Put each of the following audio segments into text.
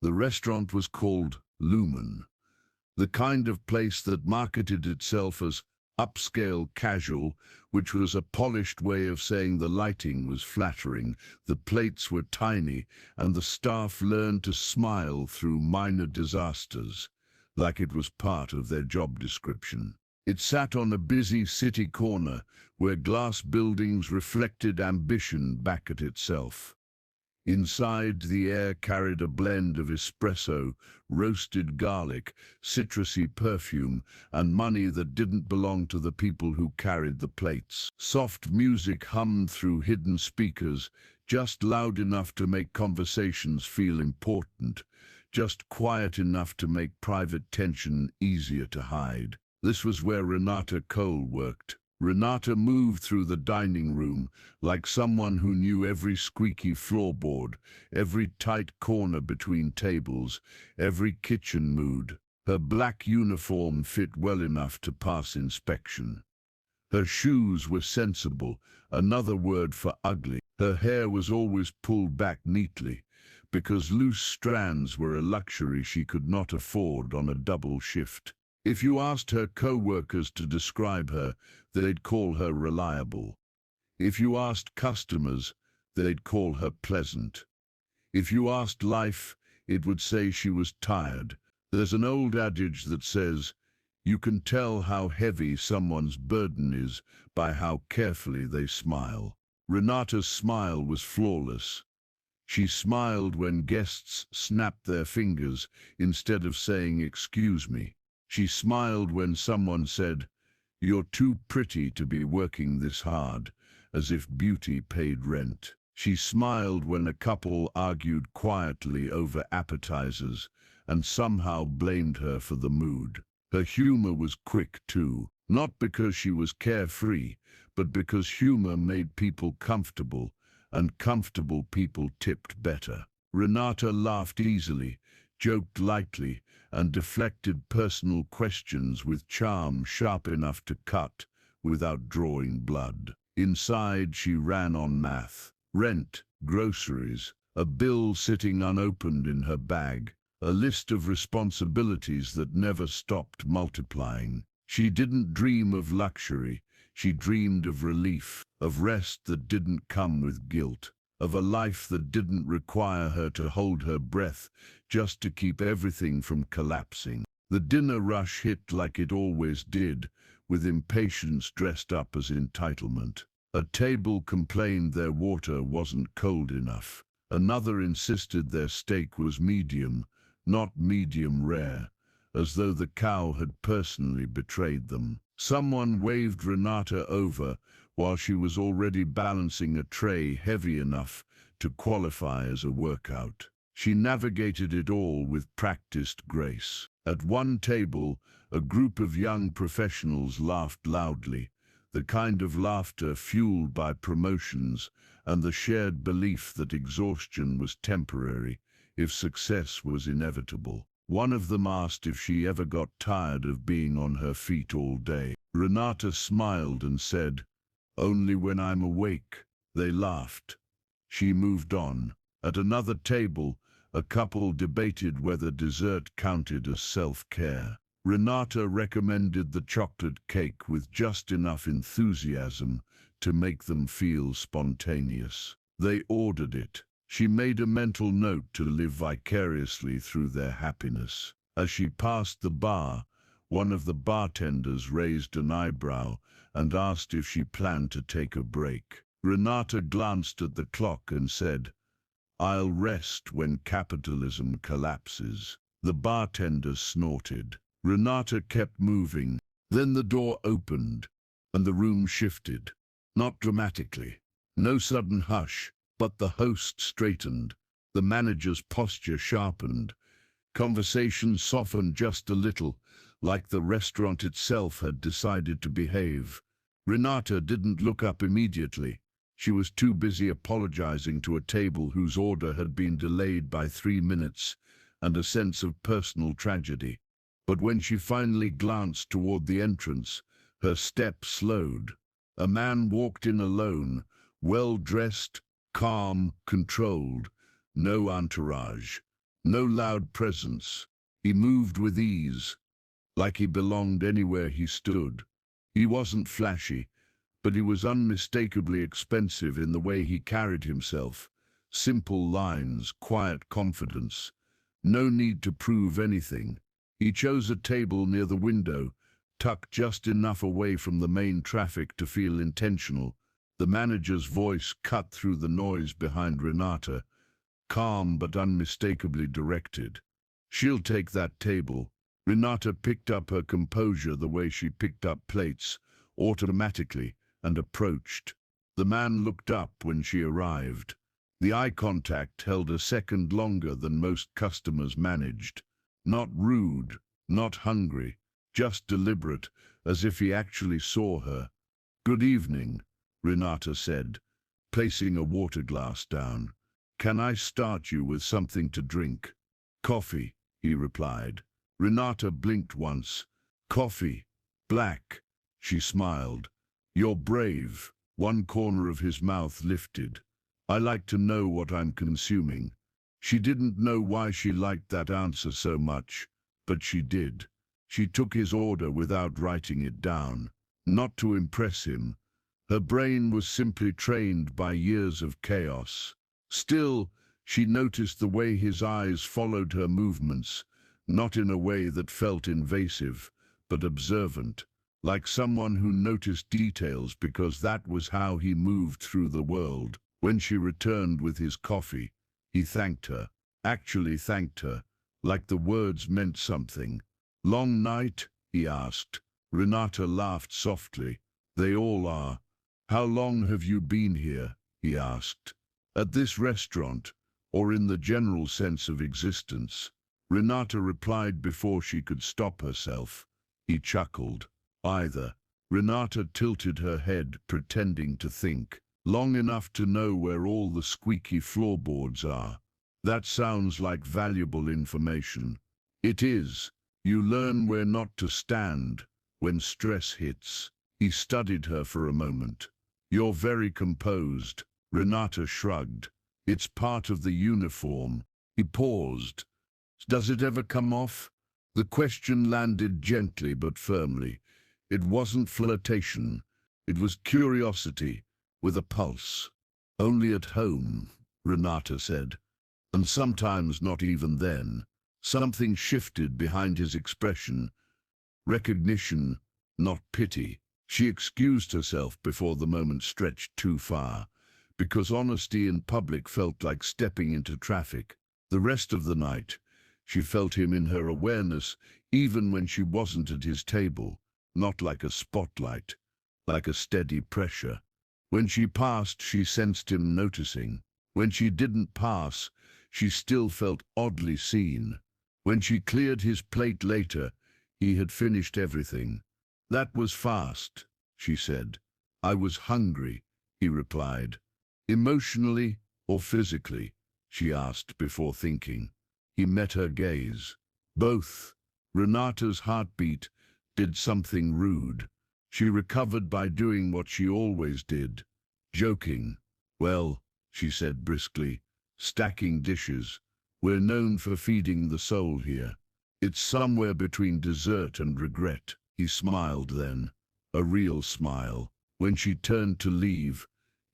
The restaurant was called Lumen, the kind of place that marketed itself as upscale casual, which was a polished way of saying the lighting was flattering, the plates were tiny, and the staff learned to smile through minor disasters, like it was part of their job description. It sat on a busy city corner where glass buildings reflected ambition back at itself. Inside, the air carried a blend of espresso, roasted garlic, citrusy perfume, and money that didn't belong to the people who carried the plates. Soft music hummed through hidden speakers, just loud enough to make conversations feel important, just quiet enough to make private tension easier to hide. This was where Renata Cole worked. Renata moved through the dining room like someone who knew every squeaky floorboard, every tight corner between tables, every kitchen mood. Her black uniform fit well enough to pass inspection. Her shoes were sensible, another word for ugly. Her hair was always pulled back neatly, because loose strands were a luxury she could not afford on a double shift. If you asked her co-workers to describe her, they'd call her reliable. If you asked customers, they'd call her pleasant. If you asked life, it would say she was tired. There's an old adage that says, you can tell how heavy someone's burden is by how carefully they smile. Renata's smile was flawless. She smiled when guests snapped their fingers instead of saying, "Excuse me." She smiled when someone said, "You're too pretty to be working this hard," as if beauty paid rent. She smiled when a couple argued quietly over appetizers and somehow blamed her for the mood. Her humor was quick too, not because she was carefree, but because humor made people comfortable, and comfortable people tipped better. Renata laughed easily, joked lightly, and deflected personal questions with charm sharp enough to cut without drawing blood. Inside, she ran on math. Rent, groceries, a bill sitting unopened in her bag, a list of responsibilities that never stopped multiplying. She didn't dream of luxury, she dreamed of relief, of rest that didn't come with guilt, of a life that didn't require her to hold her breath just to keep everything from collapsing. The dinner rush hit like it always did, with impatience dressed up as entitlement. A table complained their water wasn't cold enough. Another insisted their steak was medium, not medium rare, as though the cow had personally betrayed them. Someone waved Renata over while she was already balancing a tray heavy enough to qualify as a workout. She navigated it all with practiced grace. At one table, a group of young professionals laughed loudly, the kind of laughter fueled by promotions and the shared belief that exhaustion was temporary if success was inevitable. One of them asked if she ever got tired of being on her feet all day. Renata smiled and said, "Only when I'm awake." They laughed. She moved on. At another table, a couple debated whether dessert counted as self-care. Renata recommended the chocolate cake with just enough enthusiasm to make them feel spontaneous. They ordered it. She made a mental note to live vicariously through their happiness. As she passed the bar, one of the bartenders raised an eyebrow and asked if she planned to take a break. Renata glanced at the clock and said, "I'll rest when capitalism collapses." The bartender snorted. Renata kept moving. Then the door opened, and the room shifted. Not dramatically. No sudden hush, but the host straightened. The manager's posture sharpened. Conversation softened just a little, like the restaurant itself had decided to behave. Renata didn't look up immediately. She was too busy apologizing to a table whose order had been delayed by 3 minutes, and a sense of personal tragedy. But when she finally glanced toward the entrance, her step slowed. A man walked in alone, well-dressed, calm, controlled, no entourage, No loud presence. He moved with ease, like he belonged anywhere he stood. He wasn't flashy, but he was unmistakably expensive in the way he carried himself. Simple lines, quiet confidence. No need to prove anything. He chose a table near the window, tucked just enough away from the main traffic to feel intentional. The manager's voice cut through the noise behind Renata, calm but unmistakably directed. "She'll take that table." Renata picked up her composure the way she picked up plates, automatically, and approached. The man looked up when she arrived. The eye contact held a second longer than most customers managed. Not rude, not hungry, just deliberate, as if he actually saw her. "Good evening," Renata said, placing a water glass down. "Can I start you with something to drink?" "Coffee," he replied. Renata blinked once. "Coffee? Black?" She smiled. "You're brave." One corner of his mouth lifted. "I like to know what I'm consuming." She didn't know why she liked that answer so much, but she did. She took his order without writing it down. Not to impress him. Her brain was simply trained by years of chaos. Still, she noticed the way his eyes followed her movements, not in a way that felt invasive, but observant, like someone who noticed details because that was how he moved through the world. When she returned with his coffee, he thanked her, actually thanked her, like the words meant something. "Long night?" he asked. Renata laughed softly. "They all are." "How long have you been here?" he asked. "At this restaurant, or in the general sense of existence?" Renata replied before she could stop herself. He chuckled. "Either." Renata tilted her head, pretending to think. "Long enough to know where all the squeaky floorboards are." "That sounds like valuable information." "It is. You learn where not to stand when stress hits." He studied her for a moment. "You're very composed." Renata shrugged. "It's part of the uniform." He paused. "Does it ever come off?" The question landed gently but firmly. It wasn't flirtation. It was curiosity, with a pulse. "Only at home," Renata said. And sometimes not even then. Something shifted behind his expression. Recognition, not pity. She excused herself before the moment stretched too far, because honesty in public felt like stepping into traffic. The rest of the night, she felt him in her awareness, even when she wasn't at his table, not like a spotlight, like a steady pressure. When she passed, she sensed him noticing. When she didn't pass, she still felt oddly seen. When she cleared his plate later, he had finished everything. "That was fast," she said. "I was hungry," he replied. "Emotionally or physically?" she asked before thinking. He met her gaze. "Both." Renata's heartbeat did something rude. She recovered by doing what she always did, joking. "Well," she said briskly, "stacking dishes. We're known for feeding the soul here. It's somewhere between dessert and regret." He smiled then, a real smile. When she turned to leave,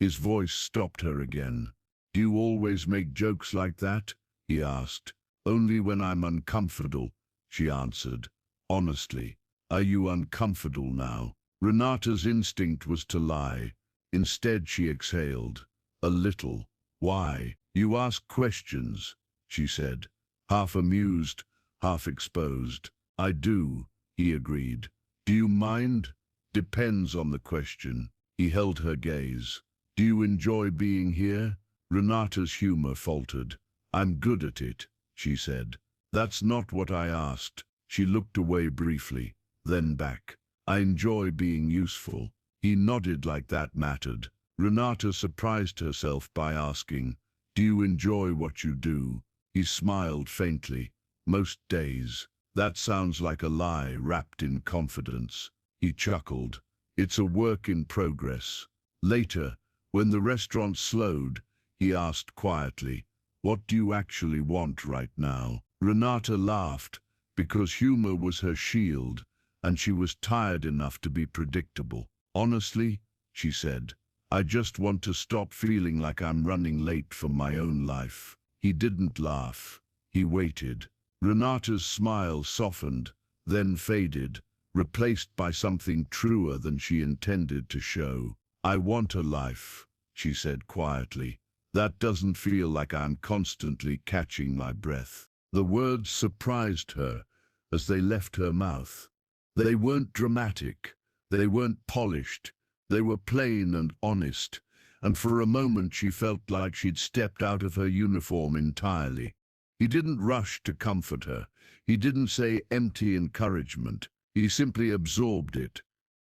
his voice stopped her again. "Do you always make jokes like that?" he asked. "Only when I'm uncomfortable," she answered, honestly. "Are you uncomfortable now?" Renata's instinct was to lie. Instead she exhaled. "A little." "Why?" "You ask questions," she said, half amused, half exposed. "I do," he agreed. "Do you mind?" "Depends on the question." He held her gaze. "Do you enjoy being here?" Renata's humor faltered. "I'm good at it," she said. "That's not what I asked." She looked away briefly, then back. "I enjoy being useful." He nodded like that mattered. Renata surprised herself by asking, "Do you enjoy what you do?" He smiled faintly. "Most days." "That sounds like a lie wrapped in confidence." He chuckled. "It's a work in progress." Later, when the restaurant slowed, he asked quietly, What do you actually want right now? Renata laughed, because humor was her shield, and she was tired enough to be predictable. Honestly, she said, I just want to stop feeling like I'm running late for my own life. He didn't laugh. He waited. Renata's smile softened, then faded, replaced by something truer than she intended to show. I want a life, she said quietly. That doesn't feel like I'm constantly catching my breath. The words surprised her as they left her mouth. They weren't dramatic. They weren't polished. They were plain and honest, and for a moment she felt like she'd stepped out of her uniform entirely. He didn't rush to comfort her. He didn't say empty encouragement. He simply absorbed it.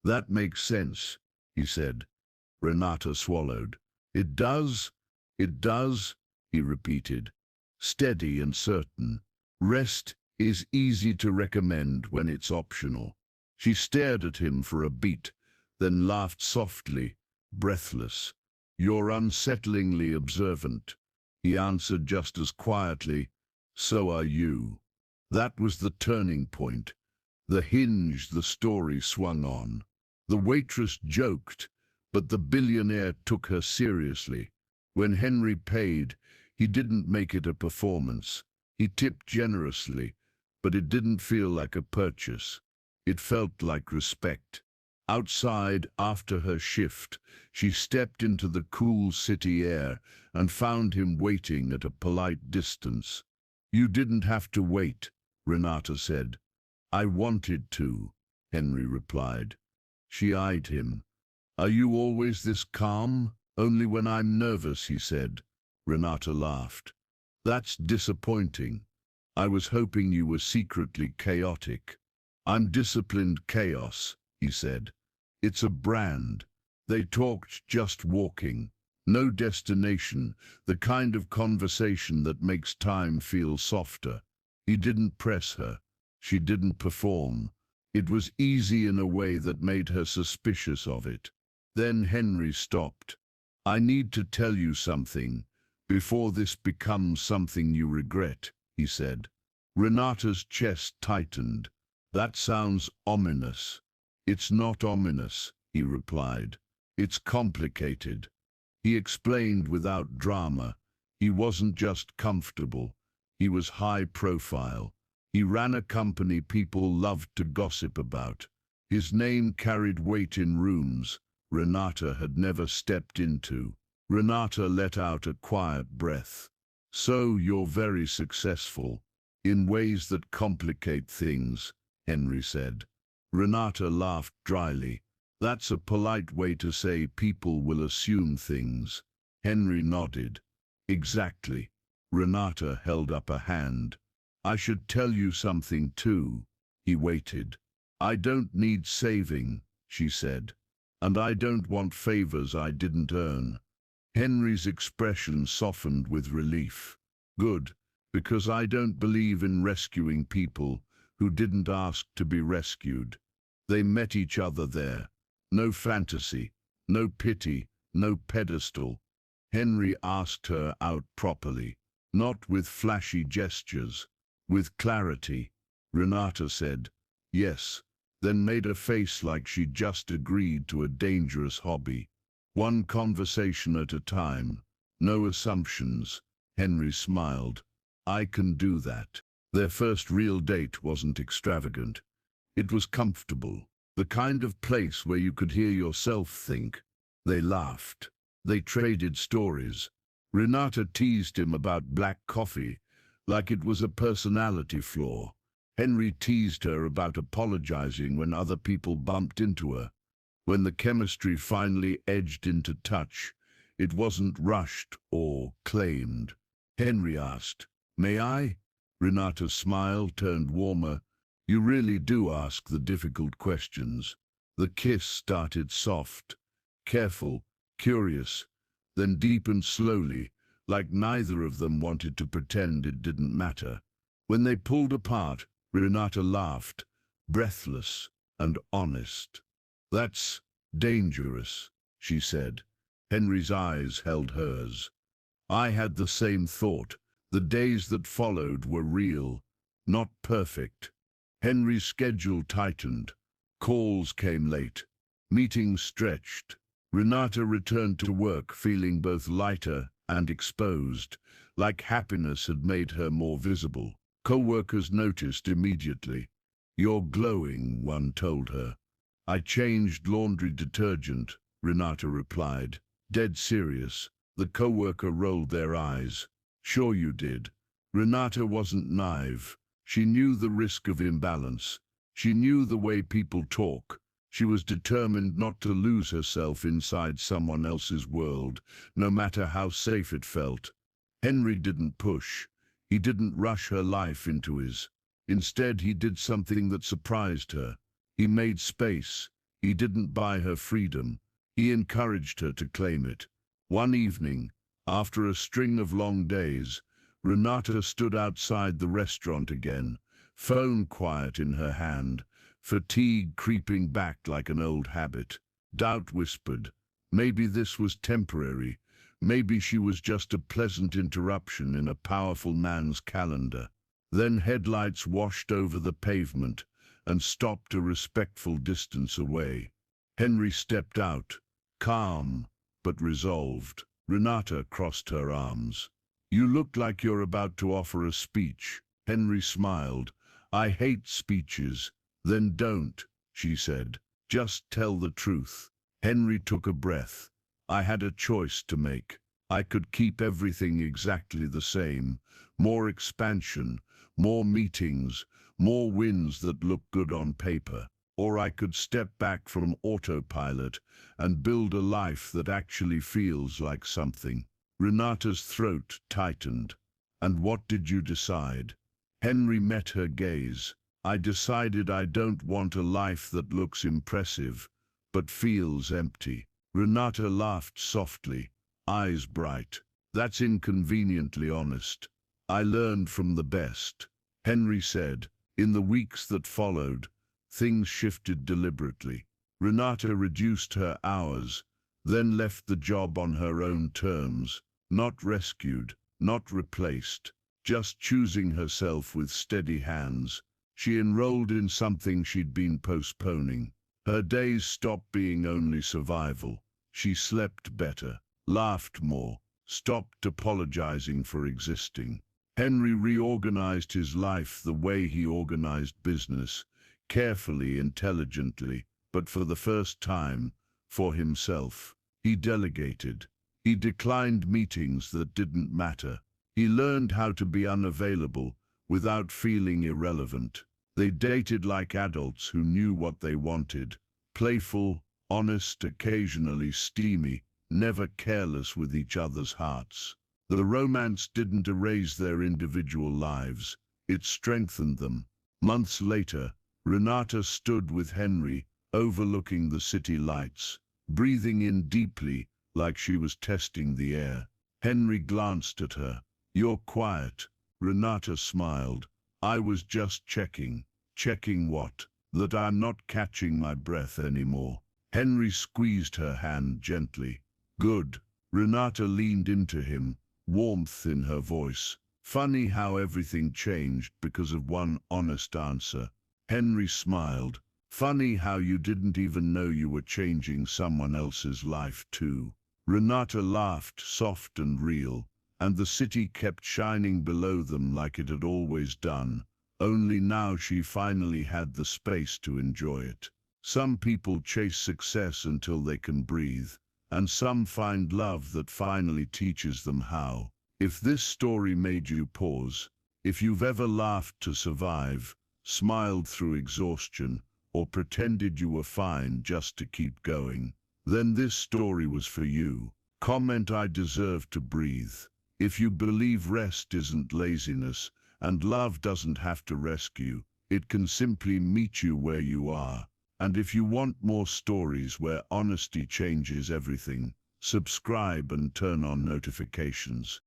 That makes sense, he said. Renata swallowed. It does? It does, he repeated, steady and certain. Rest is easy to recommend when it's optional. She stared at him for a beat, then laughed softly, breathless. You're unsettlingly observant, he answered just as quietly. So are you. That was the turning point, the hinge the story swung on. The waitress joked, but the billionaire took her seriously. When Henry paid, he didn't make it a performance. He tipped generously, but it didn't feel like a purchase. It felt like respect. Outside, after her shift, she stepped into the cool city air and found him waiting at a polite distance. You didn't have to wait, Renata said. I wanted to, Henry replied. She eyed him. Are you always this calm? Only when I'm nervous, he said. Renata laughed. That's disappointing. I was hoping you were secretly chaotic. I'm disciplined chaos, he said. It's a brand. They talked just walking. No destination, the kind of conversation that makes time feel softer. He didn't press her. She didn't perform. It was easy in a way that made her suspicious of it. Then Henry stopped. I need to tell you something, before this becomes something you regret, he said. Renata's chest tightened. That sounds ominous. It's not ominous, he replied. It's complicated. He explained without drama. He wasn't just comfortable. He was high profile. He ran a company people loved to gossip about. His name carried weight in rooms Renata had never stepped into. Renata let out a quiet breath. So you're very successful, in ways that complicate things, Henry said. Renata laughed dryly. That's a polite way to say people will assume things. Henry nodded. Exactly. Renata held up a hand. I should tell you something too. He waited. I don't need saving, she said. And I don't want favors I didn't earn. Henry's expression softened with relief. Good, because I don't believe in rescuing people who didn't ask to be rescued. They met each other there. No fantasy, no pity, no pedestal. Henry asked her out properly, not with flashy gestures, with clarity. Renata said, yes, then made a face like she'd just agreed to a dangerous hobby. One conversation at a time, no assumptions. Henry smiled. I can do that. Their first real date wasn't extravagant. It was comfortable, the kind of place where you could hear yourself think. They laughed. They traded stories. Renata teased him about black coffee, like it was a personality flaw. Henry teased her about apologizing when other people bumped into her. When the chemistry finally edged into touch, it wasn't rushed or claimed. Henry asked, may I? Renata's smile turned warmer. You really do ask the difficult questions. The kiss started soft, careful, curious, then deepened slowly, like neither of them wanted to pretend it didn't matter. When they pulled apart, Renata laughed, breathless and honest. That's dangerous, she said. Henry's eyes held hers. I had the same thought, The days that followed were real, not perfect. Henry's schedule tightened. Calls came late. Meetings stretched. Renata returned to work feeling both lighter and exposed, like happiness had made her more visible. Co-workers noticed immediately. "You're glowing," one told her. "I changed laundry detergent," Renata replied, dead serious. The co-worker rolled their eyes. "Sure you did." Renata wasn't naive. She knew the risk of imbalance. She knew the way people talk. She was determined not to lose herself inside someone else's world, no matter how safe it felt. Henry didn't push. He didn't rush her life into his. Instead, he did something that surprised her. He made space. He didn't buy her freedom. He encouraged her to claim it. One evening, after a string of long days, Renata stood outside the restaurant again, phone quiet in her hand, fatigue creeping back like an old habit. Doubt whispered, maybe this was temporary. Maybe she was just a pleasant interruption in a powerful man's calendar. Then headlights washed over the pavement and stopped a respectful distance away. Henry stepped out, calm but resolved. Renata crossed her arms. "You look like you're about to offer a speech." Henry smiled. "I hate speeches." "Then don't," she said. "Just tell the truth." Henry took a breath. "I had a choice to make. I could keep everything exactly the same. More expansion, more meetings, more wins that look good on paper. Or I could step back from autopilot and build a life that actually feels like something." Renata's throat tightened. "And what did you decide?" Henry met her gaze. "I decided I don't want a life that looks impressive, but feels empty." Renata laughed softly, eyes bright. "That's inconveniently honest. I learned from the best." Henry said. In the weeks that followed, things shifted deliberately. Renata reduced her hours, then left the job on her own terms, not rescued, not replaced, just choosing herself with steady hands. She enrolled in something she'd been postponing. Her days stopped being only survival. She slept better, laughed more, stopped apologizing for existing. Henry reorganized his life the way he organized business, carefully, intelligently, but for the first time, for himself. He delegated. He declined meetings that didn't matter. He learned how to be unavailable without feeling irrelevant. They dated like adults who knew what they wanted. Playful, honest, occasionally steamy, never careless with each other's hearts. The romance didn't erase their individual lives. It strengthened them. Months later, Renata stood with Henry, overlooking the city lights, breathing in deeply like she was testing the air. Henry glanced at her. "You're quiet." Renata smiled. "I was just checking." "Checking what?" "That I'm not catching my breath anymore." Henry squeezed her hand gently. "Good." Renata leaned into him, warmth in her voice. Funny how everything changed because of one honest answer. Henry smiled. "Funny how you didn't even know you were changing someone else's life too." Renata laughed, soft and real, and the city kept shining below them like it had always done. Only now she finally had the space to enjoy it. Some people chase success until they can breathe, and some find love that finally teaches them how. If this story made you pause, if you've ever laughed to survive, smiled through exhaustion, or pretended you were fine just to keep going, then this story was for you. Comment "I deserve to breathe." If you believe rest isn't laziness, and love doesn't have to rescue, it can simply meet you where you are. And if you want more stories where honesty changes everything, subscribe and turn on notifications.